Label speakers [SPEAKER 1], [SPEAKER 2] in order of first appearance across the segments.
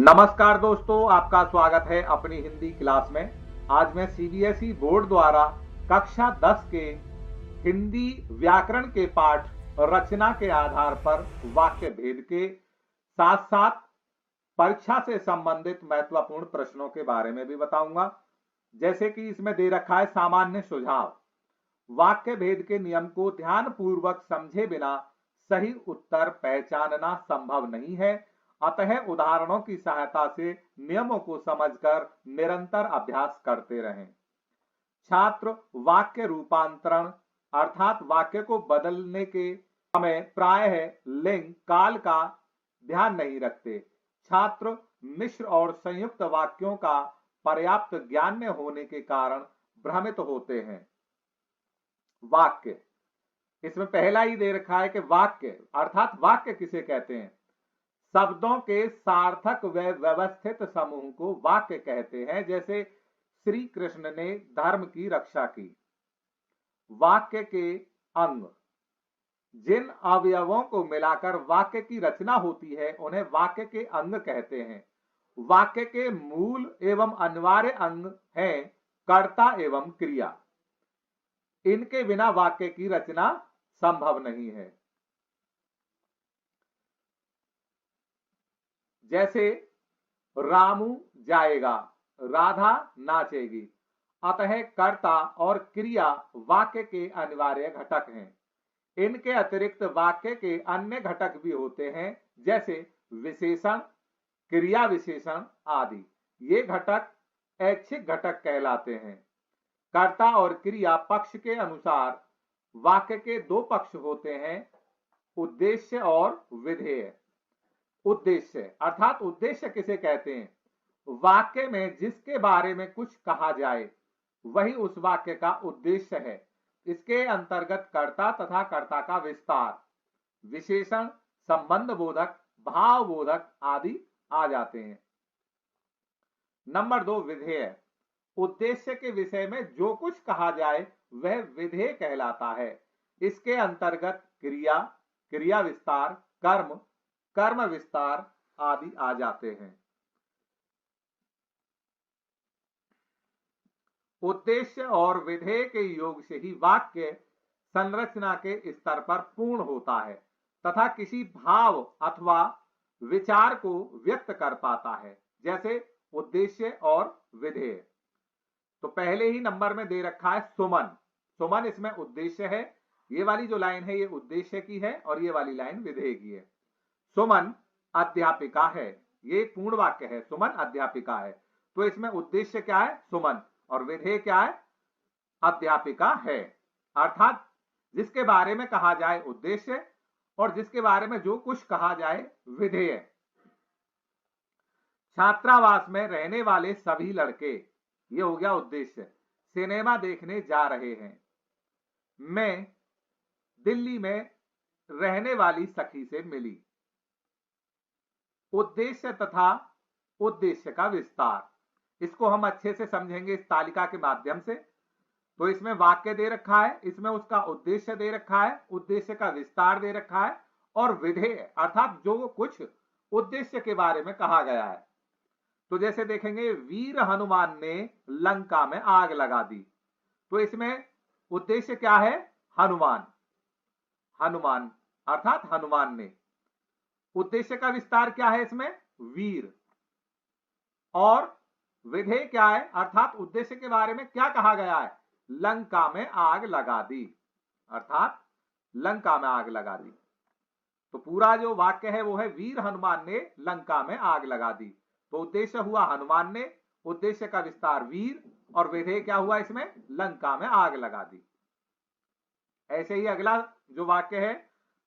[SPEAKER 1] नमस्कार दोस्तों, आपका स्वागत है अपनी हिंदी क्लास में। आज मैं सीबीएसई बोर्ड द्वारा कक्षा 10 के हिंदी व्याकरण के पाठ रचना के आधार पर वाक्य भेद के साथ साथ परीक्षा से संबंधित महत्वपूर्ण प्रश्नों के बारे में भी बताऊंगा। जैसे कि इसमें दे रखा है सामान्य सुझाव। वाक्य भेद के नियम को ध्यानपूर्वक समझे बिना सही उत्तर पहचानना संभव नहीं है, अतः उदाहरणों की सहायता से नियमों को समझकर निरंतर अभ्यास करते रहें। छात्र वाक्य रूपांतरण अर्थात वाक्य को बदलने के समय प्रायः लिंग काल का ध्यान नहीं रखते। छात्र मिश्र और संयुक्त वाक्यों का पर्याप्त ज्ञान न होने के कारण भ्रमित होते हैं। वाक्य, इसमें पहला ही दे रखा है कि वाक्य अर्थात वाक्य किसे कहते हैं। शब्दों के सार्थक व व्यवस्थित समूह को वाक्य कहते हैं। जैसे श्री कृष्ण ने धर्म की रक्षा की। वाक्य के अंग, जिन अवयवों को मिलाकर वाक्य की रचना होती है उन्हें वाक्य के अंग कहते हैं। वाक्य के मूल एवं अनिवार्य अंग हैं कर्ता एवं क्रिया। इनके बिना वाक्य की रचना संभव नहीं है। जैसे रामू जाएगा, राधा नाचेगी। अतः कर्ता और क्रिया वाक्य के अनिवार्य घटक हैं। इनके अतिरिक्त वाक्य के अन्य घटक भी होते हैं, जैसे विशेषण, क्रिया विशेषण आदि। ये घटक ऐच्छिक घटक कहलाते हैं। कर्ता और क्रिया पक्ष के अनुसार वाक्य के दो पक्ष होते हैं, उद्देश्य और विधेय। उद्देश्य अर्थात उद्देश्य किसे कहते हैं? वाक्य में जिसके बारे में कुछ कहा जाए वही उस वाक्य का उद्देश्य है। इसके अंतर्गत कर्ता तथा कर्ता का विस्तार, विशेषण, संबंध बोधक, भाव बोधक आदि आ जाते हैं। नंबर 2, विधेय। उद्देश्य के विषय में जो कुछ कहा जाए वह विधेय कहलाता है। इसके अंतर्गत क्रिया, क्रिया विस्तार, कर्म, कर्म विस्तार आदि आ जाते हैं। उद्देश्य और विधेय के योग से ही वाक्य संरचना के स्तर पर पूर्ण होता है तथा किसी भाव अथवा विचार को व्यक्त कर पाता है। जैसे उद्देश्य और विधेय। तो पहले ही नंबर में दे रखा है सुमन। सुमन इसमें उद्देश्य है। ये वाली जो लाइन है ये उद्देश्य की है और ये वाली लाइन विधेय की है। सुमन अध्यापिका है, ये पूर्ण वाक्य है। सुमन अध्यापिका है, तो इसमें उद्देश्य क्या है? सुमन, और विधेय क्या है? अध्यापिका है। अर्थात जिसके बारे में कहा जाए उद्देश्य और जिसके बारे में जो कुछ कहा जाए विधेय। छात्रावास में रहने वाले सभी लड़के, ये हो गया उद्देश्य, सिनेमा देखने जा रहे हैं। मैं दिल्ली में रहने वाली सखी से मिली। उद्देश्य तथा उद्देश्य का विस्तार, इसको हम अच्छे से समझेंगे इस तालिका के माध्यम से। तो इसमें वाक्य दे रखा है, इसमें उसका उद्देश्य दे रखा है, उद्देश्य का विस्तार दे रखा है और विधेय अर्थात जो कुछ उद्देश्य के बारे में कहा गया है। तो जैसे देखेंगे, वीर हनुमान ने लंका में आग लगा दी। तो इसमें उद्देश्य क्या है? हनुमान। हनुमान अर्थात हनुमान ने। उद्देश्य का विस्तार क्या है इसमें? वीर। और विधेय क्या है? अर्थात उद्देश्य के बारे में क्या कहा गया है? लंका में आग लगा दी, अर्थात लंका में आग लगा दी। तो पूरा जो वाक्य है वो है वीर हनुमान ने लंका में आग लगा दी। तो उद्देश्य हुआ हनुमान ने, उद्देश्य का विस्तार वीर, और विधेय क्या हुआ इसमें? लंका में आग लगा दी। ऐसे ही अगला जो वाक्य है,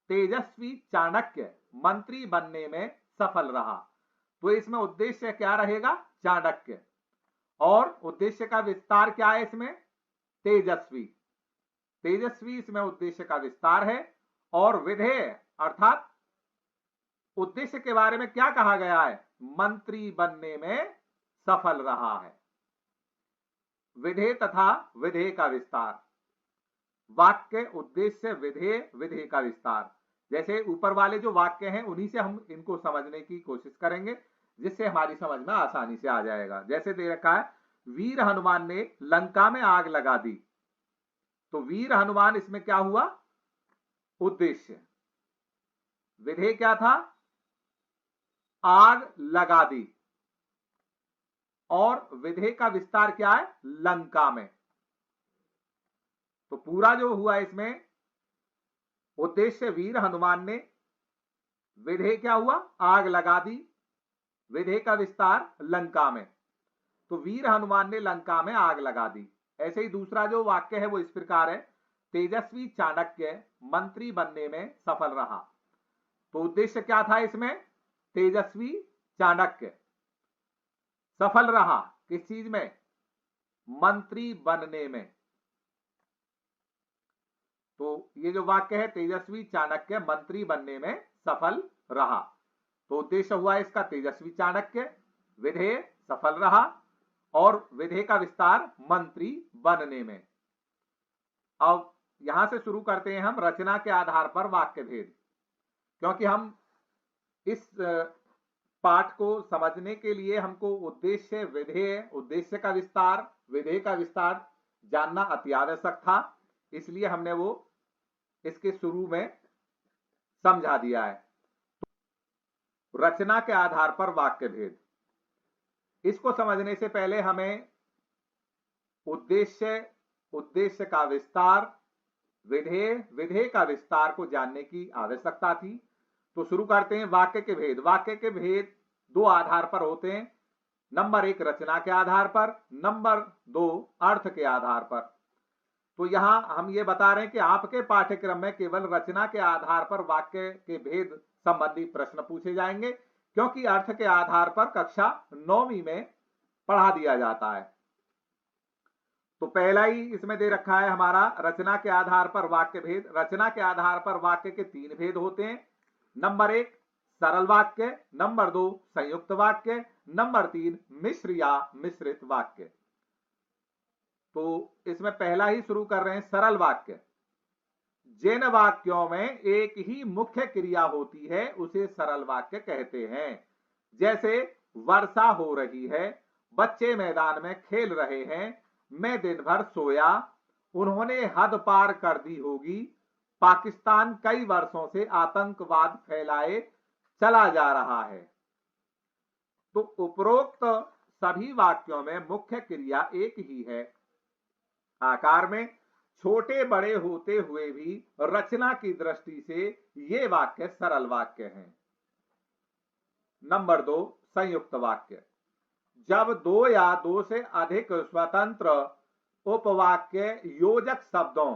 [SPEAKER 1] तेजस्वी चाणक्य मंत्री बनने में सफल रहा। तो इसमें उद्देश्य क्या रहेगा? चाणक्य। और उद्देश्य का विस्तार क्या है इसमें? तेजस्वी। तेजस्वी इसमें उद्देश्य का विस्तार है। और विधेय अर्थात उद्देश्य के बारे में क्या कहा गया है? मंत्री बनने में सफल रहा है। विधेय तथा विधेय का विस्तार। वाक्य, उद्देश्य, विधेय, विधेय का विस्तार। जैसे ऊपर वाले जो वाक्य हैं उन्हीं से हम इनको समझने की कोशिश करेंगे। जिससे हमारी समझ में आसानी से आ जाएगा। जैसे दे रखा है वीर हनुमान ने लंका में आग लगा दी, तो वीर हनुमान इसमें क्या हुआ, उद्देश्य। विधेय क्या था, आग लगा दी, और विधेय का विस्तार क्या है, लंका में। तो पूरा जो हुआ इसमें उद्देश्य वीर हनुमान ने, विधेय क्या हुआ, आग लगा दी, विधेय का विस्तार लंका में। तो वीर हनुमान ने लंका में आग लगा दी। ऐसे ही दूसरा जो वाक्य है वो इस प्रकार है, तेजस्वी चाणक्य मंत्री बनने में सफल रहा। तो उद्देश्य क्या था इसमें, तेजस्वी चाणक्य सफल रहा किस चीज में, मंत्री बनने में। तो ये जो वाक्य है तेजस्वी चाणक्य मंत्री बनने में सफल रहा, तो उद्देश्य हुआ इसका तेजस्वी चाणक्य, विधेय सफल रहा, और विधेय का विस्तार मंत्री बनने में। अब यहां से शुरू करते हैं हम रचना के आधार पर वाक्य भेद, क्योंकि हम इस पाठ को समझने के लिए हमको उद्देश्य, विधेय, उद्देश्य का विस्तार, विधेय का विस्तार जानना अति आवश्यक था, इसलिए हमने वो इसके शुरू में समझा दिया है। रचना के आधार पर वाक्य भेद, इसको समझने से पहले हमें उद्देश्य, उद्देश्य का विस्तार, विधेय, विधेय का विस्तार को जानने की आवश्यकता थी। तो शुरू करते हैं वाक्य के भेद। वाक्य के भेद दो आधार पर होते हैं, नंबर 1 रचना के आधार पर, नंबर 2 अर्थ के आधार पर। तो यहां हम ये बता रहे हैं कि आपके पाठ्यक्रम में केवल रचना के आधार पर वाक्य के भेद संबंधी प्रश्न पूछे जाएंगे, क्योंकि अर्थ के आधार पर कक्षा 9वीं में पढ़ा दिया जाता है। तो पहला ही इसमें दे रखा है हमारा रचना के आधार पर वाक्य भेद। रचना के आधार पर वाक्य के 3 भेद होते हैं, नंबर 1 सरल वाक्य, नंबर 2 संयुक्त वाक्य, नंबर 3 मिश्र या मिश्रित वाक्य। तो इसमें पहला ही शुरू कर रहे हैं सरल वाक्य। जिन वाक्यों में एक ही मुख्य क्रिया होती है उसे सरल वाक्य कहते हैं। जैसे वर्षा हो रही है, बच्चे मैदान में खेल रहे हैं, मैं दिन भर सोया, उन्होंने हद पार कर दी होगी, पाकिस्तान कई वर्षों से आतंकवाद फैलाए चला जा रहा है। तो उपरोक्त सभी वाक्यों में मुख्य क्रिया एक ही है। आकार में छोटे बड़े होते हुए भी रचना की दृष्टि से ये वाक्य सरल वाक्य हैं। नंबर 2 संयुक्त वाक्य। जब 2 या 2 से अधिक स्वतंत्र उपवाक्य योजक शब्दों,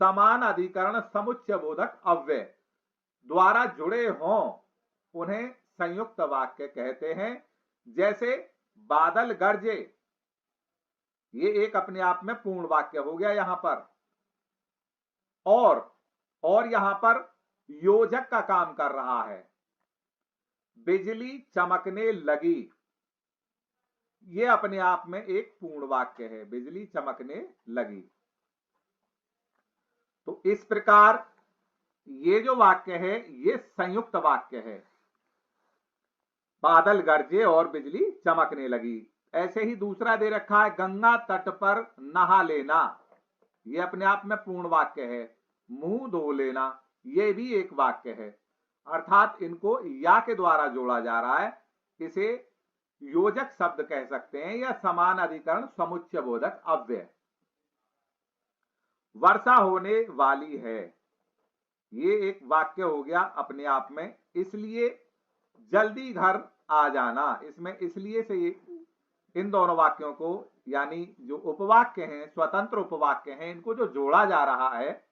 [SPEAKER 1] समान अधिकरण समुच्चय बोधक अव्यय द्वारा जुड़े हों उन्हें संयुक्त वाक्य कहते हैं। जैसे बादल गरजे, ये एक अपने आप में पूर्ण वाक्य हो गया यहां पर, और यहां पर योजक का काम कर रहा है। बिजली चमकने लगी, ये अपने आप में एक पूर्ण वाक्य है, बिजली चमकने लगी। तो इस प्रकार ये जो वाक्य है ये संयुक्त वाक्य है, बादल गरजे और बिजली चमकने लगी। ऐसे ही दूसरा दे रखा है गंगा तट पर नहा लेना, ये अपने आप में पूर्ण वाक्य है। मुंह धो लेना, ये भी एक वाक्य है, अर्थात इनको या के द्वारा जोड़ा जा रहा है। इसे योजक शब्द कह सकते हैं या समान अधिकरण समुच्चय बोधक अव्यय। वर्षा होने वाली है, ये एक वाक्य हो गया अपने आप में, इसलिए जल्दी घर आ जाना। इसमें इसलिए से इन दोनों वाक्यों को, यानी जो उपवाक्य हैं, स्वतंत्र उपवाक्य हैं, इनको जो जोड़ा जा रहा है,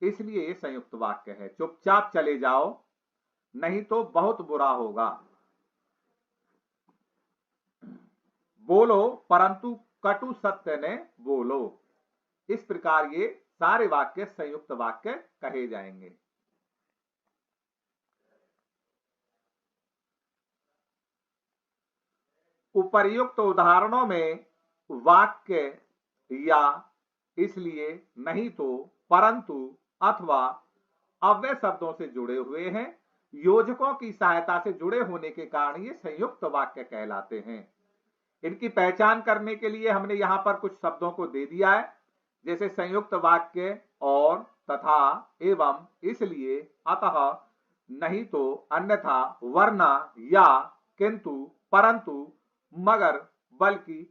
[SPEAKER 1] इसलिए ये संयुक्त वाक्य है। चुपचाप चले जाओ नहीं तो बहुत बुरा होगा, बोलो परंतु कटु सत्य ने बोलो। इस प्रकार ये सारे वाक्य संयुक्त वाक्य कहे जाएंगे। उपर्युक्त उदाहरणों में वाक्य या, इसलिए, नहीं तो, परंतु, अथवा अव्यय शब्दों से जुड़े हुए हैं। योजकों की सहायता से जुड़े होने के कारण ये संयुक्त वाक्य कहलाते हैं। इनकी पहचान करने के लिए हमने यहां पर कुछ शब्दों को दे दिया है, जैसे संयुक्त वाक्य और, तथा, एवं, इसलिए, अतः, नहीं तो, अन्यथा, वरना, या, किंतु, परंतु, मगर, बल्कि,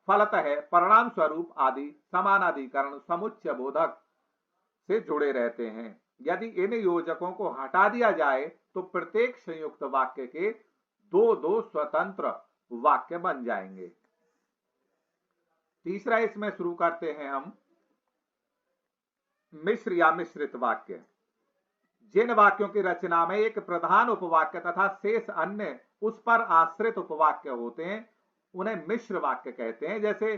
[SPEAKER 1] फलतः, परिणाम स्वरूप आदि समानाधिकरण समुच्चय बोधक से जुड़े रहते हैं। यदि इन योजकों को हटा दिया जाए तो प्रत्येक संयुक्त वाक्य के दो दो स्वतंत्र वाक्य बन जाएंगे। तीसरा इसमें शुरू करते हैं हम मिश्र या मिश्रित वाक्य। जिन वाक्यों की रचना में एक प्रधान उपवाक्य तथा शेष अन्य उस पर आश्रित उपवाक्य होते हैं उन्हें मिश्र वाक्य कहते हैं। जैसे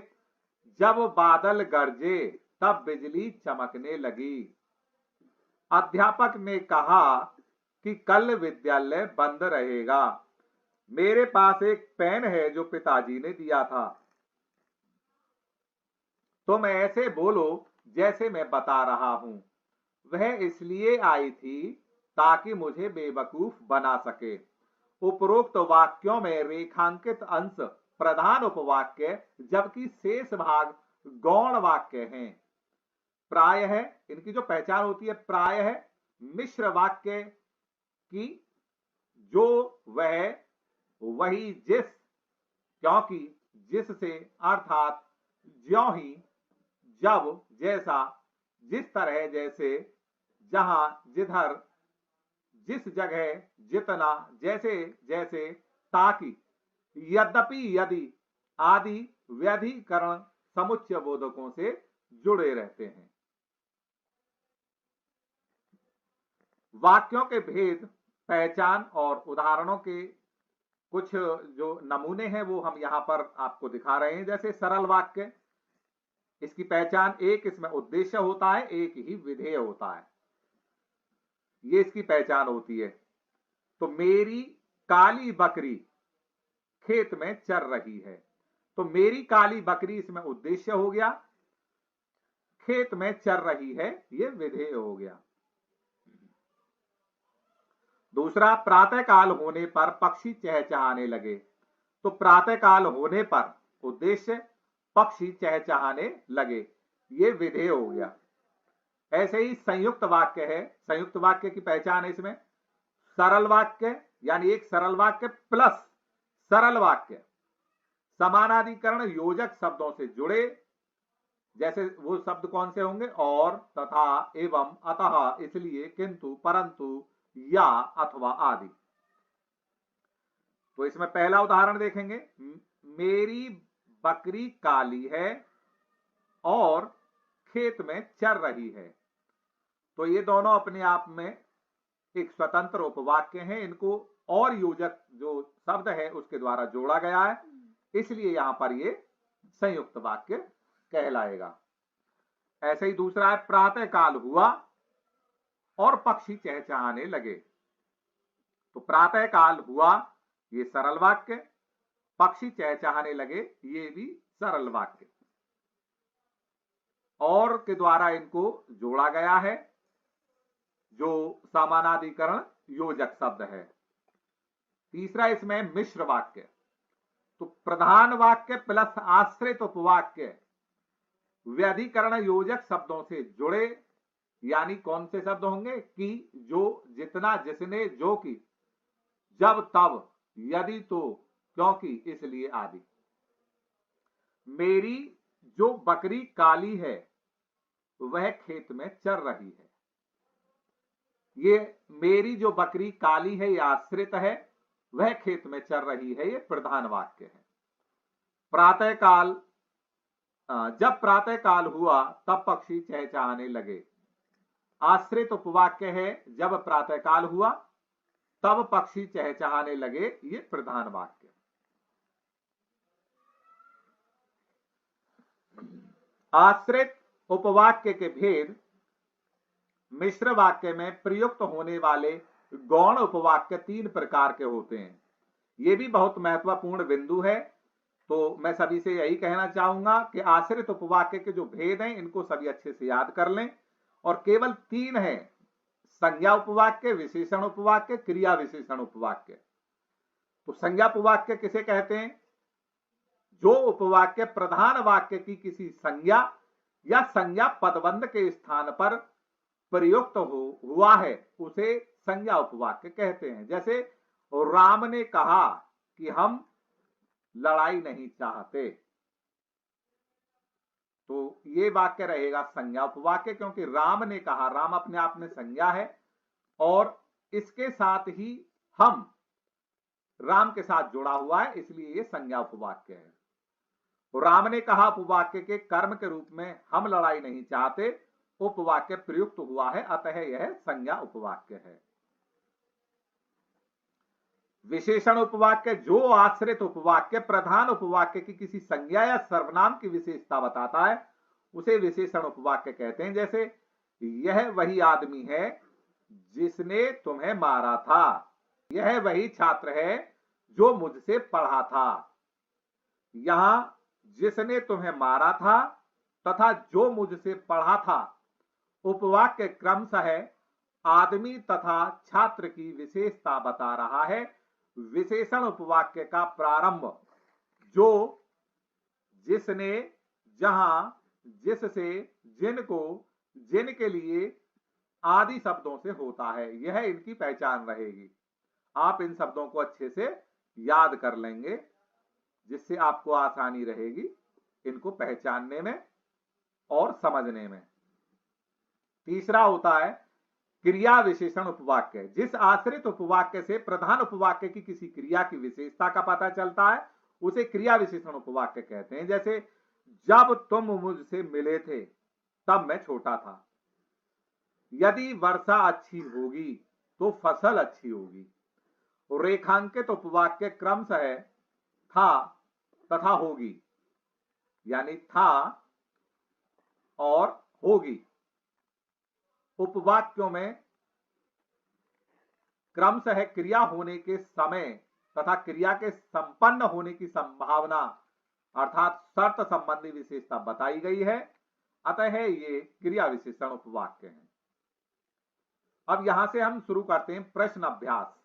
[SPEAKER 1] जब बादल गरजे तब बिजली चमकने लगी, अध्यापक ने कहा कि कल विद्यालय बंद रहेगा, मेरे पास एक पेन है जो पिताजी ने दिया था, तुम ऐसे बोलो जैसे मैं बता रहा हूं, वह इसलिए आई थी ताकि मुझे बेवकूफ बना सके। उपरोक्त वाक्यों में रेखांकित अंश प्रधान उपवाक्य जबकि शेष भाग गौण वाक्य हैं। प्रायः इनकी जो पहचान होती है प्रायः मिश्र वाक्य की जो वह वही जिस, क्योंकि, जिससे, अर्थात, ज्यों ही, जब, जैसा, जिस तरह, जैसे, जहां, जिधर, जिस जगह, जितना, जैसे, जैसे, ताकि, यद्यपि, यदि आदि व्यधिकरण समुच्चय बोधकों से जुड़े रहते हैं। वाक्यों के भेद, पहचान और उदाहरणों के कुछ जो नमूने हैं वो हम यहां पर आपको दिखा रहे हैं। जैसे सरल वाक्य, इसकी पहचान एक इसमें उद्देश्य होता है, एक ही विधेय होता है, ये इसकी पहचान होती है। तो मेरी काली बकरी खेत में चर रही है, तो मेरी काली बकरी इसमें उद्देश्य हो गया, खेत में चर रही है ये विधेय हो गया। दूसरा, प्रातः काल होने पर पक्षी चहचहाने लगे, तो प्रातः काल होने पर उद्देश्य, पक्षी चहचहाने लगे, ये विधेय हो गया। ऐसे ही संयुक्त वाक्य है, संयुक्त वाक्य की पहचान है इसमें सरल वाक्य यानी एक सरल वाक्य प्लस सरल वाक्य समानाधिकरण योजक शब्दों से जुड़े, जैसे वो शब्द कौन से होंगे, और, तथा, एवं, अतः, इसलिए, किंतु, परंतु, या, अथवा आदि। तो इसमें पहला उदाहरण देखेंगे, मेरी बकरी काली है और खेत में चर रही है। तो ये दोनों अपने आप में एक स्वतंत्र उपवाक्य हैं, इनको और योजक जो शब्द है उसके द्वारा जोड़ा गया है, इसलिए यहां पर ये संयुक्त वाक्य कहलाएगा। ऐसे ही दूसरा है, प्रातः काल हुआ और पक्षी चहचहाने लगे। तो प्रातः काल हुआ ये सरल वाक्य, पक्षी चहचहाने लगे ये भी सरल वाक्य, और के द्वारा इनको जोड़ा गया है जो समानाधिकरण योजक शब्द है। तीसरा इसमें मिश्र वाक्य, तो प्रधान वाक्य प्लस आश्रित उपवाक्य व्यधिकरण योजक शब्दों से जुड़े, यानी कौन से शब्द होंगे, कि, जो, जितना, जिसने, जो कि, जब, तब, यदि, तो, क्योंकि, इसलिए आदि। मेरी जो बकरी काली है वह खेत में चर रही है, ये मेरी जो बकरी काली है ये आश्रित है, वह खेत में चर रही है ये प्रधान वाक्य है। प्रातः काल, जब प्रातः काल हुआ तब पक्षी चहचहाने लगे, आश्रित उपवाक्य है, जब प्रातः काल हुआ तब पक्षी चहचहाने लगे, ये प्रधान वाक्य। आश्रित उपवाक्य के भेद, मिश्र वाक्य में प्रयुक्त होने वाले गौण उपवाक्य तीन प्रकार के होते हैं, ये भी बहुत महत्वपूर्ण बिंदु है। तो मैं सभी से यही कहना चाहूंगा कि आश्रित उपवाक्य के जो भेद हैं इनको सभी अच्छे से याद कर लें, और केवल तीन हैं, संज्ञा उपवाक्य, विशेषण उपवाक्य, क्रिया विशेषण उपवाक्य। तो संज्ञा उपवाक्य किसे कहते हैं? जो उपवाक्य प्रधान वाक्य की किसी संज्ञा या संज्ञा पदबंध के स्थान पर प्रयुक्त हुआ है उसे संज्ञा उपवाक्य कहते हैं। जैसे राम ने कहा कि हम लड़ाई नहीं चाहते, तो ये वाक्य रहेगा संज्ञा उपवाक्य, क्योंकि राम ने कहा, राम अपने आप में संज्ञा है और इसके साथ ही हम राम के साथ जुड़ा हुआ है, इसलिए ये संज्ञा उपवाक्य है। तो राम ने कहा उपवाक्य के कर्म के रूप में हम लड़ाई नहीं चाहते उपवाक्य प्रयुक्त हुआ है, अतः यह संज्ञा उपवाक्य है। विशेषण उपवाक्य जो आश्रित उपवाक्य प्रधान उपवाक्य की किसी संज्ञा या सर्वनाम की विशेषता बताता है उसे विशेषण उपवाक्य कहते हैं। जैसे यह वही आदमी है जिसने तुम्हें मारा था, यह वही छात्र है जो मुझसे पढ़ा था। यहां जिसने तुम्हें मारा था तथा जो मुझसे पढ़ा था उपवाक्य क्रमशः आदमी तथा छात्र की विशेषता बता रहा है। विशेषण उपवाक्य का प्रारंभ जो, जिसने, जहां, जिससे, जिनको, जिनके लिए आदि शब्दों से होता है, यह इनकी पहचान रहेगी। आप इन शब्दों को अच्छे से याद कर लेंगे जिससे आपको आसानी रहेगी इनको पहचानने में और समझने में। तीसरा होता है क्रिया विशेषण उपवाक्य। जिस आश्रित उपवाक्य से प्रधान उपवाक्य की किसी क्रिया की विशेषता का पता चलता है उसे क्रिया विशेषण उपवाक्य कहते हैं। जैसे जब तुम मुझसे मिले थे तब मैं छोटा था, यदि वर्षा अच्छी होगी तो फसल अच्छी होगी। रेखांकित उपवाक्य क्रमशः था तथा होगी, यानी था और होगी। उपवाक्यों में क्रमशः क्रिया होने के समय तथा क्रिया के संपन्न होने की संभावना अर्थात शर्त संबंधी विशेषता बताई गई है, अतः ये क्रिया विशेषण उपवाक्य हैं। अब यहां से हम शुरू करते हैं प्रश्न अभ्यास।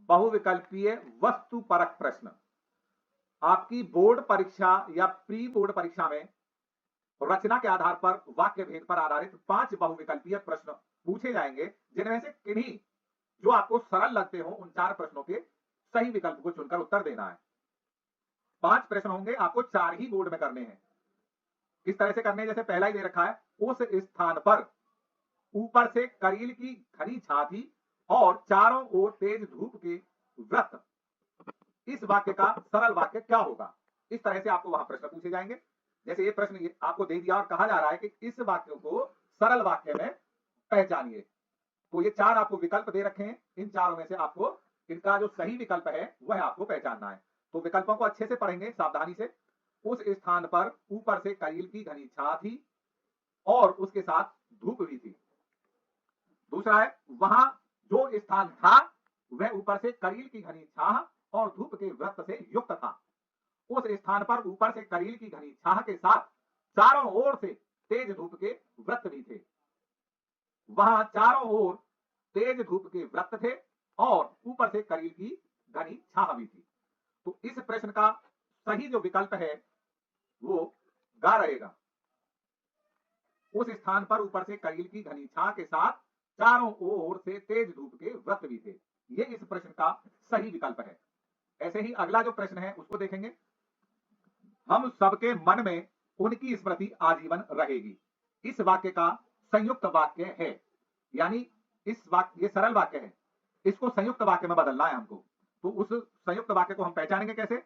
[SPEAKER 1] बहुविकल्पीय वस्तुपरक प्रश्न। आपकी बोर्ड परीक्षा या प्री बोर्ड परीक्षा में रचना के आधार पर वाक्य भेद पर आधारित 5 बहुविकल्पीय प्रश्न पूछे जाएंगे, जिनमें से किन्हीं जो आपको सरल लगते हो उन 4 प्रश्नों के सही विकल्प को चुनकर उत्तर देना है। 5 प्रश्न होंगे, आपको 4 ही बोर्ड में करने हैं। किस तरह से करने हैं? जैसे पहला ही दे रखा है, उस स्थान पर ऊपर से करील की घनी छाती और चारों ओर तेज धूप के व्रत, इस वाक्य का सरल वाक्य क्या होगा? इस तरह से आपको वहां प्रश्न पूछे जाएंगे। जैसे ये प्रश्न ये आपको दे दिया और कहा जा रहा है कि इस वाक्य को सरल वाक्य में पहचानिए, तो ये 4 आपको विकल्प दे रखे हैं। इन चारों में से आपको इनका जो सही विकल्प है वह आपको पहचानना है। तो विकल्पों को अच्छे से पढ़ेंगे सावधानी से। उस स्थान पर ऊपर से करील की घनी छां थी और उसके साथ धूप भी थी। दूसरा है, वहां जो स्थान था वह ऊपर से करील की घनी छां और धूप के व्रत से युक्त था। उस स्थान पर ऊपर से करील की घनी छां के साथ चारों ओर से तेज धूप के व्रत भी थे। वहां चारों ओर तेज धूप के व्रत थे और ऊपर से करील की घनी छां भी थी। तो इस प्रश्न का सही जो विकल्प है वो गा रहेगा, उस स्थान पर ऊपर से करील की घनी छां के साथ चारों ओर से तेज धूप के व्रत भी थे। ये इस प्रश्न का सही विकल्प है। ऐसे ही अगला जो प्रश्न है उसको देखेंगे। हम सबके मन में उनकी स्मृति आजीवन रहेगी। इस वाक्य का संयुक्त वाक्य है, यानी इस वाक्य, ये सरल वाक्य है, इसको संयुक्त वाक्य में बदलना है हमको। तो उस संयुक्त वाक्य को हम पहचानेंगे कैसे?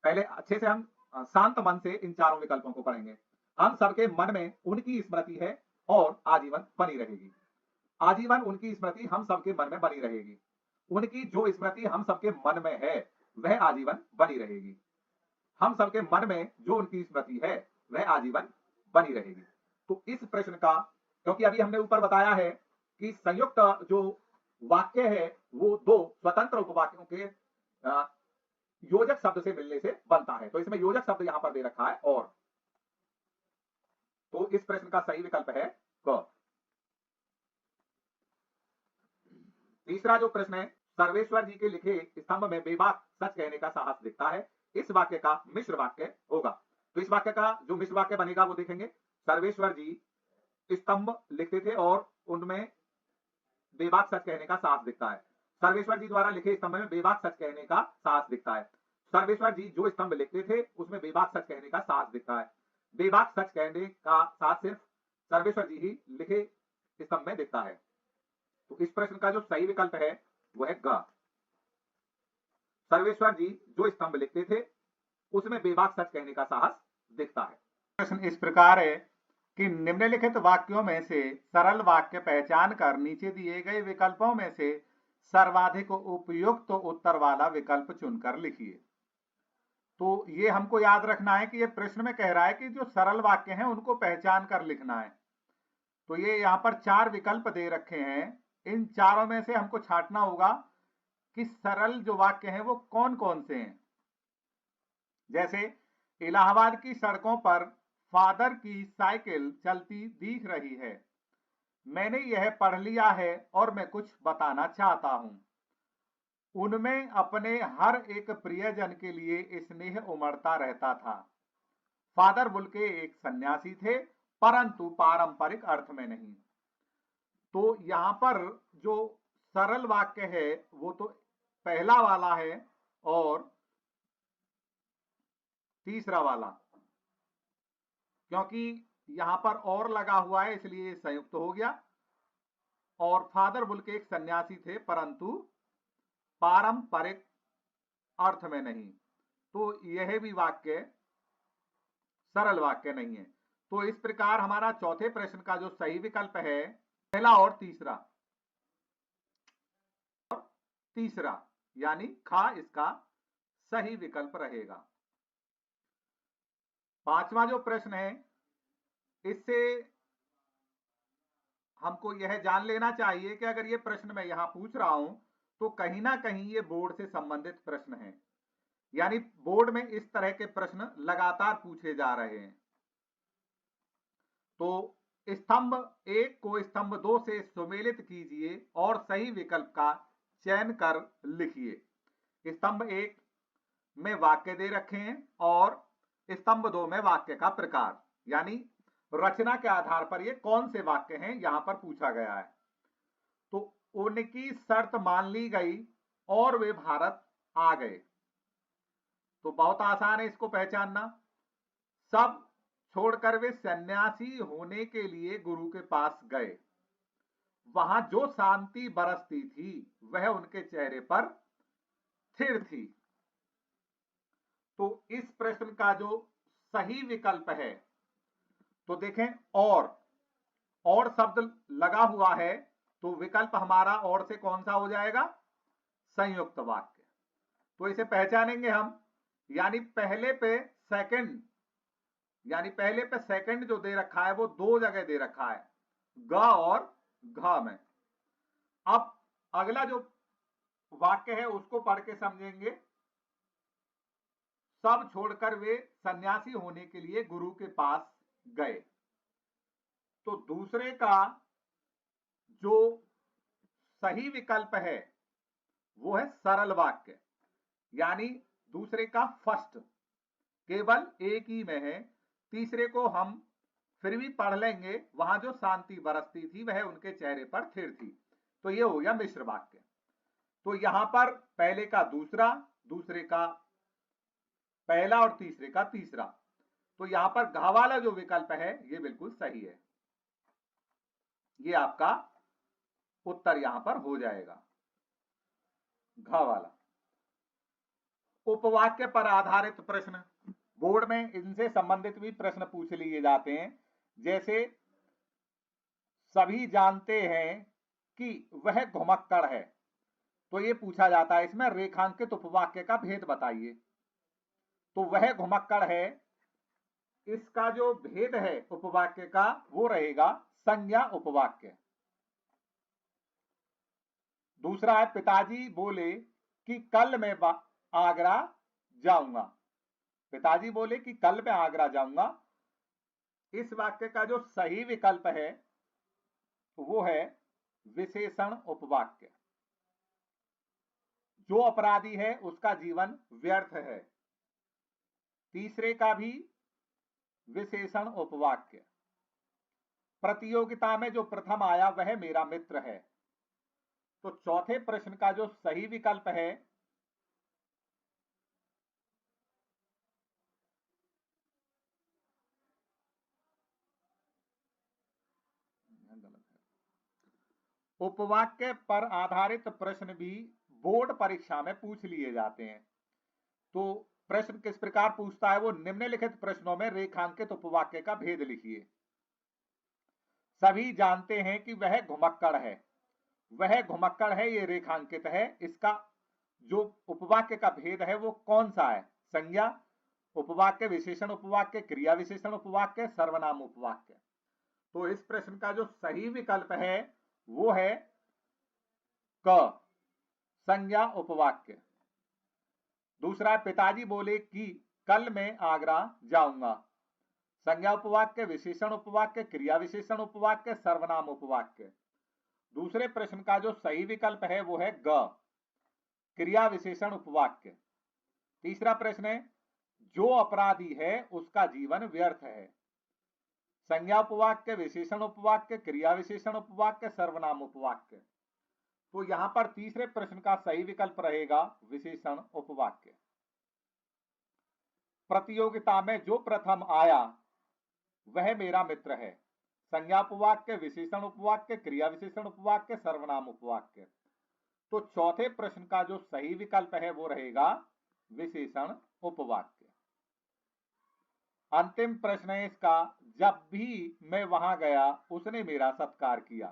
[SPEAKER 1] पहले अच्छे से हम शांत मन से इन चारों विकल्पों को पढ़ेंगे। हम सबके मन में उनकी स्मृति है और आजीवन बनी रहेगी। आजीवन उनकी स्मृति हम सबके मन में बनी रहेगी। उनकी जो स्मृति हम सबके मन में है वह आजीवन बनी रहेगी। हम सबके मन में जो उनकी स्मृति है वह आजीवन बनी रहेगी। तो इस प्रश्न का, क्योंकि अभी हमने ऊपर बताया है कि संयुक्त जो वाक्य है वो 2 स्वतंत्र उपवाक्यों के योजक शब्द से मिलने से बनता है, तो इसमें योजक शब्द यहां पर दे रखा है और, तो इस प्रश्न का सही विकल्प है क। तीसरा जो प्रश्न है, सर्वेश्वर जी के लिखे स्तंभ में बेबाक सच कहने का साहस दिखता है, इस वाक्य का मिश्र वाक्य होगा। तो इस वाक्य का जो मिश्र वाक्य बनेगा वो देखेंगे। सर्वेश्वर जी स्तंभ लिखते थे और उनमें बेबाक सच कहने का साहस दिखता है। सर्वेश्वर जी द्वारा लिखे स्तंभ में बेबाक सच कहने का साहस दिखता है। सर्वेश्वर जी जो स्तंभ लिखते थे उसमें बेबाक सच कहने का साहस दिखता है। बेबाक सच कहने का साहस सिर्फ सर्वेश्वर जी ही लिखे स्तंभ में दिखता है। तो इस प्रश्न का जो सही विकल्प है वह है ग। सर्वेश्वर जी जो स्तंभ लिखते थे उसमें बेबाक सच कहने का साहस दिखता है। प्रश्न इस प्रकार है कि निम्नलिखित वाक्यों में से सरल वाक्य पहचान कर नीचे दिए गए विकल्पों में से सर्वाधिक उपयुक्त उत्तर वाला विकल्प चुनकर लिखिए। तो ये हमको याद रखना है कि ये प्रश्न में कह रहा है कि जो सरल वाक्य हैं उनको पहचान कर लिखना है। तो ये यहाँ पर 4 विकल्प दे रखे हैं, इन चारों में से हमको छांटना होगा कि सरल जो वाक्य हैं वो कौन कौन से हैं। जैसे इलाहाबाद की सड़कों पर फादर की साइकिल चलती दिख रही है, मैंने यह पढ़ लिया है और मैं कुछ बताना चाहता हूं। उनमें अपने हर एक प्रियजन के लिए स्नेह उमड़ता रहता था। फादर बुल्के एक सन्यासी थे परंतु पारंपरिक अर्थ में नहीं। तो यहां पर जो सरल वाक्य है वो तो पहला वाला है और तीसरा वाला, क्योंकि यहां पर और लगा हुआ है इसलिए संयुक्त हो गया। और फादर बुल्के एक सन्यासी थे परंतु पारंपरिक अर्थ में नहीं, तो यह भी वाक्य सरल वाक्य नहीं है। तो इस प्रकार हमारा चौथे प्रश्न का जो सही विकल्प है पहला और तीसरा यानी खा इसका सही विकल्प रहेगा। पांचवा जो प्रश्न है इससे हमको यह जान लेना चाहिए कि अगर ये प्रश्न मैं यहां पूछ रहा हूं तो कहीं ना कहीं ये बोर्ड से संबंधित प्रश्न है, यानी बोर्ड में इस तरह के प्रश्न लगातार पूछे जा रहे हैं। तो स्तंभ 1 को स्तंभ 2 से सुमेलित कीजिए और सही विकल्प का चयन कर लिखिए। स्तंभ 1 में वाक्य दे रखे हैं और स्तंभ 2 में वाक्य का प्रकार, यानी रचना के आधार पर ये कौन से वाक्य हैं यहां पर पूछा गया है। तो उनकी शर्त मान ली गई और वे भारत आ गए। तो बहुत आसान है इसको पहचानना। सब छोड़कर वे सन्यासी होने के लिए गुरु के पास गए। वहां जो शांति बरसती थी वह उनके चेहरे पर स्थिर थी। तो इस प्रश्न का जो सही विकल्प है तो देखें और शब्द लगा हुआ है तो विकल्प हमारा और से कौन सा हो जाएगा, संयुक्त वाक्य। तो इसे पहचानेंगे हम, यानी पहले पे सेकंड जो दे रखा है वो 2 जगह दे रखा है, ग और घ में। अब अगला जो वाक्य है उसको पढ़ के समझेंगे। सब छोड़कर वे सन्यासी होने के लिए गुरु के पास गए। तो दूसरे का जो सही विकल्प है वो है सरल वाक्य, यानी दूसरे का फर्स्ट केवल एक ही में है, तीसरे को हम फिर भी पढ़ लेंगे, वहां जो शांति बरसती थी वह उनके चेहरे पर स्थिर थी। तो ये हो गया मिश्र वाक्य। तो यहां पर पहले का दूसरा, दूसरे का पहला और तीसरे का तीसरा। तो यहां पर घ वाला जो विकल्प है ये बिल्कुल सही है, ये आपका उत्तर यहां पर हो जाएगा घ वाला। उपवाक्य पर आधारित प्रश्न, बोर्ड में इनसे संबंधित भी प्रश्न पूछ लिए जाते हैं। जैसे सभी जानते हैं कि वह घुमक्कड़ है, तो ये पूछा जाता है इसमें रेखांकित उपवाक्य का भेद बताइए। तो वह घुमक्कड़ है, इसका जो भेद है उपवाक्य का वो रहेगा संज्ञा उपवाक्य। दूसरा है पिताजी बोले कि कल मैं आगरा जाऊंगा। पिताजी बोले कि कल मैं आगरा जाऊंगा। इस वाक्य का जो सही विकल्प है वो है विशेषण उपवाक्य। जो अपराधी है उसका जीवन व्यर्थ है। तीसरे का भी विशेषण उपवाक्य। प्रतियोगिता में जो प्रथम आया वह मेरा मित्र है। तो चौथे प्रश्न का जो सही विकल्प है उपवाक्य पर आधारित प्रश्न भी बोर्ड परीक्षा में पूछ लिए जाते हैं। तो प्रश्न किस प्रकार पूछता है वो, निम्नलिखित प्रश्नों में रेखांकित उपवाक्य का भेद लिखिए। सभी जानते हैं कि वह घुमक्कड़ है। वह घुमक्कड़ है, ये रेखांकित है। इसका जो उपवाक्य का भेद है वो कौन सा है? संज्ञा उपवाक्य, विशेषण उपवाक्य, क्रिया विशेषण उपवाक्य, सर्वनाम उपवाक्य। तो इस प्रश्न का जो सही विकल्प है वो है क, संज्ञा उपवाक्य। दूसरा, पिताजी बोले कि कल मैं आगरा जाऊंगा। संज्ञा उपवाक्य, विशेषण उपवाक्य, क्रिया विशेषण उपवाक्य, सर्वनाम उपवाक्य। दूसरे प्रश्न का जो सही विकल्प है वो है ग, क्रिया विशेषण उपवाक्य। तीसरा प्रश्न है जो अपराधी है उसका जीवन व्यर्थ है। संज्ञा उपवाक्य, विशेषण उपवाक्य, क्रिया विशेषण उपवाक्य, सर्वनाम उपवाक्य। तो यहां पर तीसरे प्रश्न का सही विकल्प रहेगा विशेषण उपवाक्य। प्रतियोगिता में जो प्रथम आया वह मेरा मित्र है। संज्ञा उपवाक्य, विशेषण उपवाक्य, क्रिया विशेषण उपवाक्य, सर्वनाम उपवाक्य। तो चौथे प्रश्न का जो सही विकल्प है वो रहेगा विशेषण उपवाक्य। अंतिम प्रश्न है इसका, जब भी मैं वहां गया उसने मेरा सत्कार किया।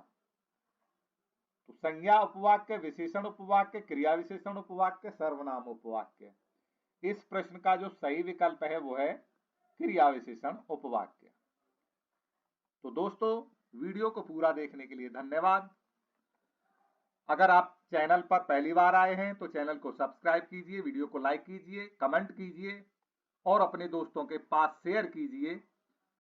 [SPEAKER 1] तो संज्ञा उपवाक्य, विशेषण उपवाक्य, क्रिया विशेषण उपवाक्य, सर्वनाम उपवाक्य। इस प्रश्न का जो सही विकल्प है वो है क्रिया विशेषण उपवाक्य। तो दोस्तों, वीडियो को पूरा देखने के लिए धन्यवाद। अगर आप चैनल पर पहली बार आए हैं तो चैनल को सब्सक्राइब कीजिए, वीडियो को लाइक कीजिए, कमेंट कीजिए और अपने दोस्तों के पास शेयर कीजिए